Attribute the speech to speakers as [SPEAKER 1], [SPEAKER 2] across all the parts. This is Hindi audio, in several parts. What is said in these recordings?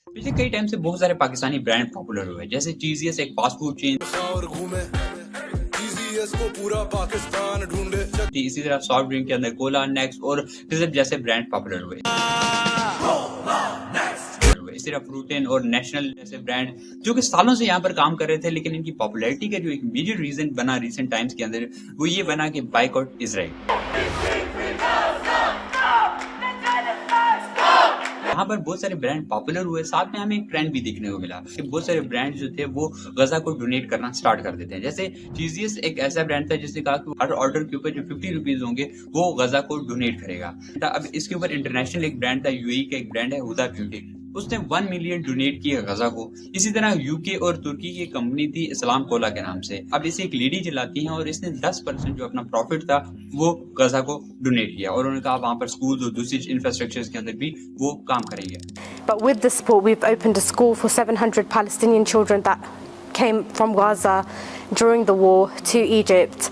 [SPEAKER 1] पिछले कई टाइम से बहुत सारे पाकिस्तानी ब्रांड पॉपुलर हुए, जैसे चीज़ियस एक फास्ट फूड चेन
[SPEAKER 2] और घूमे TCS को पूरा पाकिस्तान ढूंढे।
[SPEAKER 1] थी। इसी तरह सॉफ्ट ड्रिंक के अंदर कोला, नेक्स्ट और फिज़र जैसे ब्रांड पॉपुलर हुए। इसी तरह फ्रूटेन और नेशनल जैसे ब्रांड जो कि सालों से यहाँ पर काम कर रहे थे, लेकिन इनकी पॉपुलैरिटी का जो एक मेजर रीजन बना रिसेंट टाइम्स के अंदर, वो ये बना कि बाइकआउट इजराइल। यहाँ पर बहुत सारे ब्रांड पॉपुलर हुए, साथ में हमें एक ट्रेंड भी देखने को मिला कि बहुत सारे ब्रांड जो थे वो गजा को डोनेट करना स्टार्ट कर देते हैं। जैसे चीजियस एक ऐसा ब्रांड था जिसने कहा कि हर ऑर्डर के ऊपर जो 50 रुपीज होंगे वो गजा को डोनेट करेगा। अब इसके ऊपर इंटरनेशनल एक ब्रांड था, यूएई का एक ब्रांड है हुदा ब्यूटी, उसने 1 मिलियन डोनेट किया गजा को। इसी तरह यूके और तुर्की की कंपनी थी इस्लाम कोला के नाम से, अब इसे एक लेडी चलाती हैं और इसने 10% जो अपना प्रॉफिट था वो गजा को डोनेट किया और उन्होंने कहा वहां पर स्कूल और दूसरी इंफ्रास्ट्रक्चर के अंदर भी वो काम करेंगे।
[SPEAKER 3] But with the support, we've opened a school for 700 Palestinian children that came from Gaza during the war to Egypt.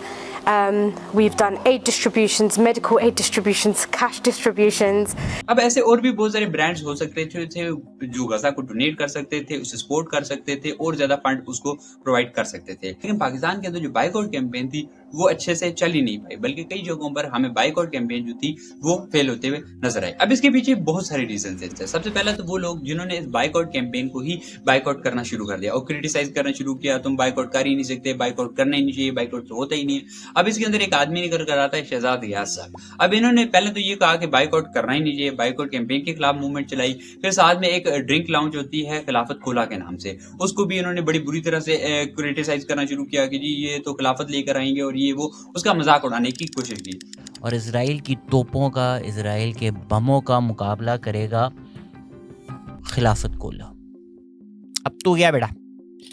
[SPEAKER 3] We've done aid distributions, medical aid distributions, cash distributions.
[SPEAKER 1] अब ऐसे और भी बहुत सारे ब्रांड्स हो सकते थे जो गजा को डोनेट कर सकते थे, उसे सपोर्ट कर सकते थे और ज्यादा फंड उसको प्रोवाइड कर सकते थे। लेकिन पाकिस्तान के अंदर जो बाइकआउट कैंपेन थी वो अच्छे से चल ही नहीं पाई, बल्कि कई जगहों पर हमें बाइकआउट कैंपेन जो थी वो फेल होते हुए नजर आए। अब इसके पीछे बहुत सारे रीजन थे। सबसे पहला तो वो लोग जिन्होंने इस बाइकआउट कैंपेन को ही बाइकआउट करना शुरू कर दिया और क्रिटिसाइज करना शुरू किया, तुम बाइकआउट कर ही नहीं सकते, बाइकआउट करना ही नहीं चाहिए, बाइकआउट तो होता ही नहीं है। अब इसके अंदर एक आदमी निकल कर आता है, शहजाद गियास साहब। अब इन्होंने पहले तो ये कहा कि बाइकआउट करना ही नहीं चाहिए, बाइकआउट कैंपेन के खिलाफ मूवमेंट चलाई। फिर साथ में एक ड्रिंक लाउंज होती है खिलाफत कोला के नाम से, उसको भी इन्होंने बड़ी बुरी तरह से क्रिटिसाइज करना शुरू किया कि जी ये तो खिलाफत लेकर आएंगे और ये वो, उसका मजाक उड़ाने की कोशिश की।
[SPEAKER 4] और इजराइल की तोपों का, इजराइल के बमों का मुकाबला करेगा खिलाफत कोला। अब तो क्या बेटा।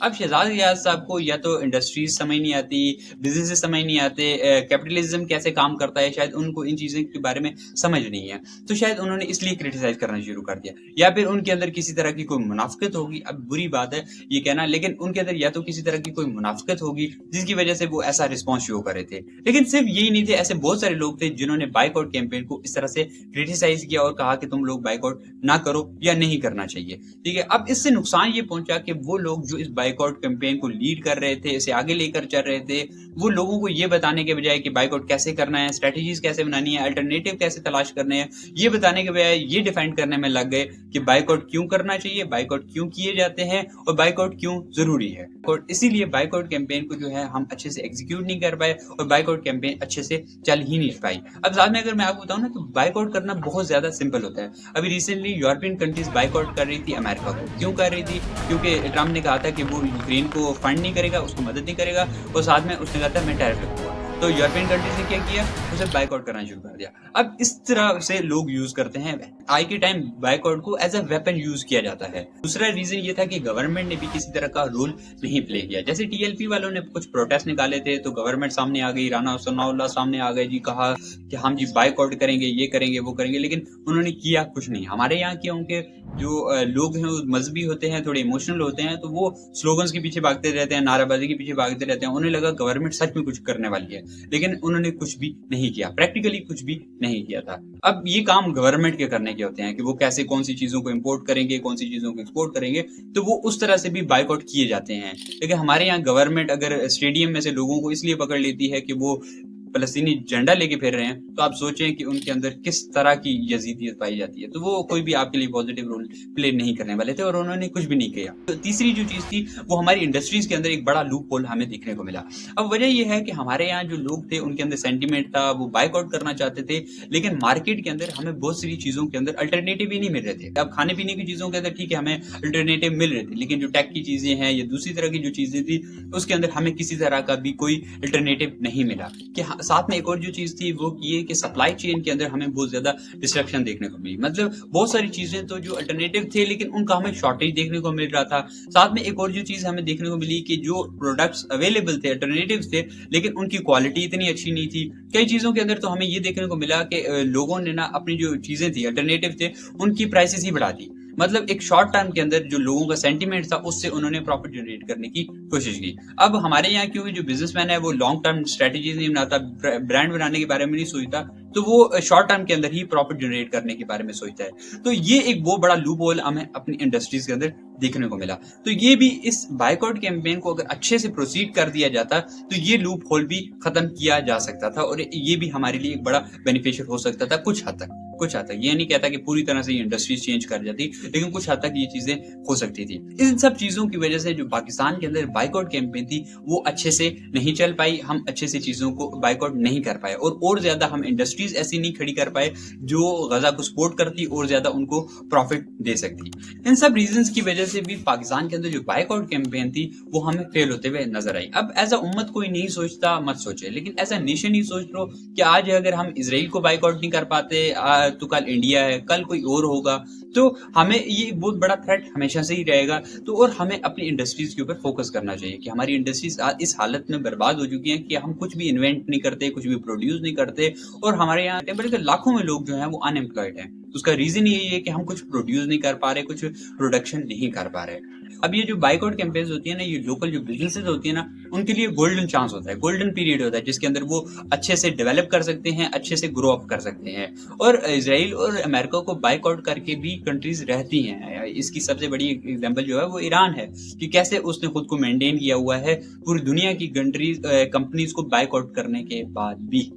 [SPEAKER 1] अब शहजाद गियास साहब को या तो इंडस्ट्रीज समझ नहीं आती, बिजनेस समझ नहीं आते, कैपिटलिज्म कैसे काम करता है, शायद उनको इन चीजों के बारे में समझ नहीं है, तो शायद उन्होंने इसलिए क्रिटिसाइज करना शुरू कर दिया। या फिर उनके अंदर किसी तरह की कोई मुनाफिकत होगी, अब बुरी बात है ये कहना, लेकिन उनके अंदर या तो किसी तरह की कोई मुनाफिकत होगी जिसकी वजह से वो ऐसा रिस्पॉन्स शो कर रहे थे। लेकिन सिर्फ यही नहीं थे, ऐसे बहुत सारे लोग थे जिन्होंने बाइकआउट कैंपेन को इस तरह से क्रिटिसाइज किया और कहा कि तुम लोग बाइकआउट ना करो या नहीं करना चाहिए। ठीक है, अब इससे नुकसान ये पहुंचा कि वो लोग जो इस बाइकआउट कैंपेन को लीड कर रहे थे, इसे आगे लेकर चल रहे थे, वो लोगों को ये बताने के बजाय कि बाइकआउट कैसे करना है, स्ट्रेटजीज कैसे बनानी है, अल्टरनेटिव कैसे तलाश करने हैं, ये बताने के बजाय ये डिफाइन करने में लग गए कि बाइकआउट क्यों करना चाहिए, बाइकआउट क्यों किए जाते हैं और बाइकआउट क्यों जरूरी है। और इसीलिए बाइकआउट कैंपेन को जो है हम अच्छे से एग्जीक्यूट नहीं कर पाए और बाइकआउट कैंपेन अच्छे से चल ही नहीं पाई। अब साथ में अगर मैं आपको बताऊं ना, तो बाइकआउट करना बहुत ज्यादा सिंपल होता है। अभी रिसेंटली यूरोपियन कंट्रीज बाइकआउट कर रही थी अमेरिका को। क्यों कर रही थी? क्योंकि ट्रम्प ने कहा था कि वो यूक्रेन को फंड नहीं करेगा, उसको मदद नहीं करेगा, और साथ में उसने कहा था मैं टैरिफ लगूंगा। तो यूरोपियन कंट्रीज ने क्या किया, उसे बाइकआउट करना शुरू कर दिया। अब इस तरह से लोग यूज करते हैं, आज के टाइम बाइकआउट को एज अ वेपन यूज किया जाता है। दूसरा रीजन ये था कि गवर्नमेंट ने भी किसी तरह का रोल नहीं प्ले किया। जैसे टीएलपी वालों ने कुछ प्रोटेस्ट निकाले थे तो गवर्नमेंट सामने आ गई, राना सनाउल्लाह सामने आ गए जी, कहा कि हम जी बाइकआउट करेंगे, ये करेंगे, वो करेंगे, लेकिन उन्होंने किया कुछ नहीं। हमारे यहाँ के उनके जो लोग हैं वो मजहबी होते हैं, थोड़े इमोशनल होते हैं, तो वो स्लोगन्स के पीछे भागते रहते हैं, नाराबाजी के पीछे भागते रहते हैं। उन्हें लगा गवर्नमेंट सच में कुछ करने वाली है, लेकिन उन्होंने कुछ भी नहीं किया, प्रैक्टिकली कुछ भी नहीं किया था। अब ये काम गवर्नमेंट के करने के होते हैं कि वो कैसे कौन सी चीजों को इंपोर्ट करेंगे, कौन सी चीजों को एक्सपोर्ट करेंगे, तो वो उस तरह से भी बाइकआउट किए जाते हैं। लेकिन हमारे यहाँ गवर्नमेंट अगर स्टेडियम में से लोगों को इसलिए पकड़ लेती है कि वो फलस्तीनी झंडा लेके फिर रहे हैं, तो आप सोचें कि उनके अंदर किस तरह की यजीदियत पाई जाती है। तो वो कोई भी आपके लिए पॉजिटिव रोल प्ले नहीं करने वाले थे और उन्होंने कुछ भी नहीं किया। तो तीसरी जो चीज थी वो हमारी इंडस्ट्रीज के अंदर एक बड़ा लूप होल हमें देखने को मिला। अब वजह यह है कि हमारे यहाँ जो लोग थे उनके अंदर सेंटीमेंट था, वो बाइकआउट करना चाहते थे, लेकिन मार्केट के अंदर हमें बहुत सारी चीजों के अंदर अल्टरनेटिव ही नहीं मिल रहे थे। अब खाने पीने की चीजों के अंदर ठीक है हमें अल्टरनेटिव मिल रहे थे, लेकिन जो टेक की चीजें हैं या दूसरी तरह की जो चीजें थी उसके अंदर हमें किसी तरह का भी कोई अल्टरनेटिव नहीं मिला। कि साथ में एक और जो चीज थी वो ये कि सप्लाई चेन के अंदर हमें बहुत ज्यादा डिस्ट्रक्शन देखने को मिली। मतलब बहुत सारी चीजें तो जो अल्टरनेटिव थे लेकिन उनका हमें शॉर्टेज देखने को मिल रहा था। साथ में एक और जो चीज हमें देखने को मिली कि जो प्रोडक्ट्स अवेलेबल थे, अल्टरनेटिव थे, लेकिन उनकी क्वालिटी इतनी अच्छी नहीं थी। कई चीजों के अंदर तो हमें ये देखने को मिला कि लोगों ने ना अपनी जो चीजें थी अल्टरनेटिव थे उनकी प्राइसेस ही बढ़ा दी। मतलब एक शॉर्ट टर्म के अंदर जो लोगों का सेंटीमेंट था उससे उन्होंने प्रॉफिट जनरेट करने की कोशिश की। अब हमारे यहाँ क्योंकि जो बिजनेसमैन है वो लॉन्ग टर्म स्ट्रेटजीज नहीं बनाता, ब्रांड बनाने के बारे में नहीं सोचता, तो वो शॉर्ट टर्म के अंदर ही प्रॉफिट जनरेट करने के बारे में सोचता है। तो ये एक बहुत बड़ा लूप होल हमें अपनी इंडस्ट्रीज के अंदर देखने को मिला। तो ये भी इस बायकॉट कैंपेन को अगर अच्छे से प्रोसीड कर दिया जाता तो ये लूप होल भी खत्म किया जा सकता था और ये भी हमारे लिए एक बड़ा बेनिफिशियल हो सकता था कुछ हद तक। ये नहीं कहता कि पूरी तरह से ये इंडस्ट्रीज चेंज कर जाती, लेकिन कुछ हद तक ये चीजें हो सकती थी। इन सब चीजों की वजह से जो पाकिस्तान के अंदर बायकॉट कैंपेन थी वो अच्छे से नहीं चल पाई, हम अच्छे से चीजों को बायकॉट नहीं कर पाए और ज्यादा हम इंडस्ट्रीज ऐसी नहीं खड़ी कर पाए जो गजा को सपोर्ट करती और ज्यादा उनको प्रॉफिट दे सकती। इन सब रीजंस की वजह से भी पाकिस्तान के अंदर जो बायकॉट कैंपेन थी वो हमें फेल होते हुए नजर आई। अब एज अ उम्मत कोई नहीं सोचता मत सोचे, लेकिन एज अ नेशन ही सोच लो कि आज अगर हम इसराइल को बायकॉट नहीं कर पाते तो कल इंडिया है, कल कोई और होगा, तो हमें ये बहुत बड़ा थ्रेट हमेशा से ही रहेगा। तो और हमें अपनी इंडस्ट्रीज के ऊपर फोकस करना चाहिए कि हमारी इंडस्ट्रीज इस हालत में बर्बाद हो चुकी हैं कि हम कुछ भी इन्वेंट नहीं करते, कुछ भी प्रोड्यूस नहीं करते और हमारे यहाँ बल्कि लाखों में लोग जो हैं वो अनएम्प्लॉयड हैं। उसका रीजन यही है कि हम कुछ प्रोड्यूस नहीं कर पा रहे, कुछ प्रोडक्शन नहीं कर पा रहे। अब ये जो बायकॉट कैंपेन्स होती है ना, ये लोकल जो बिजनेसेस होती है ना, उनके लिए गोल्डन चांस होता है, गोल्डन पीरियड होता है जिसके अंदर वो अच्छे से डेवलप कर सकते हैं, अच्छे से ग्रो अप कर सकते हैं। और इजराइल और अमेरिका को बायकॉट करके भी कंट्रीज रहती हैं। इसकी सबसे बड़ी एग्जांपल जो है वो ईरान है कि कैसे उसने खुद को मेंटेन किया हुआ है पूरी दुनिया की कंट्रीज कंपनीज को बायकॉट करने के बाद भी।